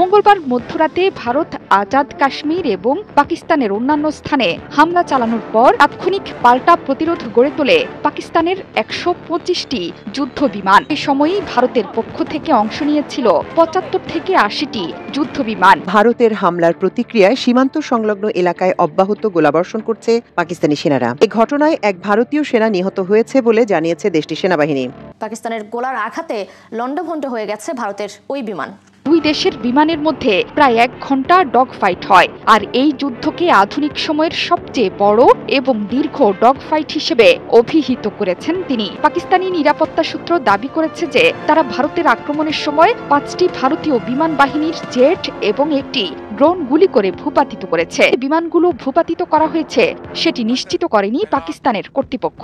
মঙ্গলবার মধ্যরাতে ভারত আজাদ কাশ্মীর এবং পাকিস্তানের অন্যান্য স্থানে হামলা চালানোর পর তাৎক্ষণিক পাল্টা প্রতিরোধ গড়ে তোলে পাকিস্তানের ১২৫টি যুদ্ধ বিমান। এ সময়ই ভারতের পক্ষ থেকে অংশ নিয়েছিল ৭৫ থেকে ৮০টি যুদ্ধ বিমান। ভারতের হামলার প্রতিক্রিয়ায় সীমান্ত সংলগ্ন এলাকায় অব্যাহত গোলাবর্ষণ করছে পাকিস্তানি সেনারা। এ ঘটনায় এক ভারতীয় সেনা নিহত হয়েছে বলে জানিয়েছে দেশটির সেনাবাহিনী। পাকিস্তানের গোলার আঘাতে লণ্ডভণ্ড হয়ে গেছে ভারতের ওই বিমান। দুই দেশের বিমানের মধ্যে প্রায় ১ ঘন্টা ডগ ফাইট হয়, আর এই যুদ্ধকে আধুনিক সময়ের সবচেয়ে বড় এবং দীর্ঘ ডগ ফাইট হিসেবে অভিহিত করেছেন তিনি। পাকিস্তানি নিরাপত্তা সূত্র দাবি করেছে যে তারা ভারতের আক্রমণের সময় ৫টি ভারতীয় বিমান বাহিনীর জেট এবং একটি ড্রোন গুলি করে ভূপাতিত করেছে। বিমানগুলো ভূপাতিত করা হয়েছে সেটি নিশ্চিত করেনি পাকিস্তানের কর্তৃপক্ষ।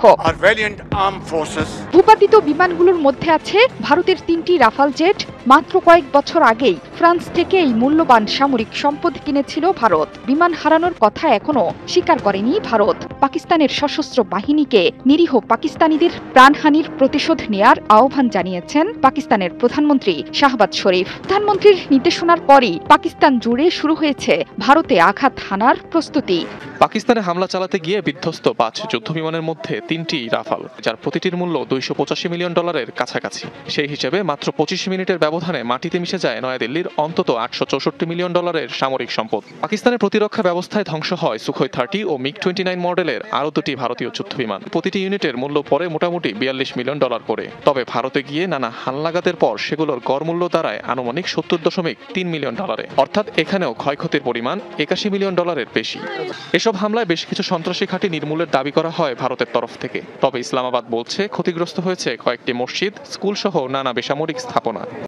ভূপাতিত বিমানগুলোর মধ্যে আছে ভারতের ৩টি রাফাল জেট। মাত্র কয়েক বছর আগেই ফ্রান্স থেকে এই মূল্যবান সামরিক সম্পদ কিনেছিল ভারত। বিমান হারানোর কথা এখনো স্বীকার করেনি ভারত। পাকিস্তানের সশস্ত্র বাহিনীকে নিরীহ পাকিস্তানিদের প্রাণহানির প্রতিশোধ নেয়ার আহ্বান জানিয়েছেন পাকিস্তানের প্রধানমন্ত্রী শাহবাজ শরীফ। প্রধানমন্ত্রীর নির্দেশনার পরই পাকিস্তান জুড়ে শুরু হয়েছে ভারতে আঘাত হানার প্রস্তুতি। পাকিস্তানে হামলা চালাতে গিয়ে বিধ্বস্ত ৫ যুদ্ধ বিমানের মধ্যে ৩টি রাফাল, যার প্রতিটির মূল্য $২৮৫ মিলিয়ন কাছাকাছি। সেই হিসেবে মাত্র ২৫ মিনিটের ব্যবধানে মাটিতে মিশে যায় নয়াদিল্লির অন্তত $৮৬৪ মিলিয়ন সামরিক সম্পদ। পাকিস্তানের প্রতিরক্ষা ব্যবস্থায় ধ্বংস হয় সুখোই ৩০ ও মিগ-29 মডেলের আরও ২টি ভারতীয় যুদ্ধ বিমান। প্রতিটি ইউনিটের মূল্য পড়ে মোটামুটি $৪২ মিলিয়ন করে। তবে ভারতে গিয়ে নানা হালনাগাদের পর সেগুলোর গড় মূল্য দাঁড়ায় আনুমানিক $৭০.৩ মিলিয়ন। অর্থাৎ এখানেও ক্ষয়ক্ষতির পরিমাণ $৮১ মিলিয়ন বেশি। এসব হামলায় বেশ কিছু সন্ত্রাসী ঘাঁটি নির্মূলের দাবি করা হয় ভারতের তরফ থেকে। তবে ইসলামাবাদ বলছে ক্ষতিগ্রস্ত হয়েছে কয়েকটি মসজিদ, স্কুল সহ নানা বেসামরিক স্থাপনা।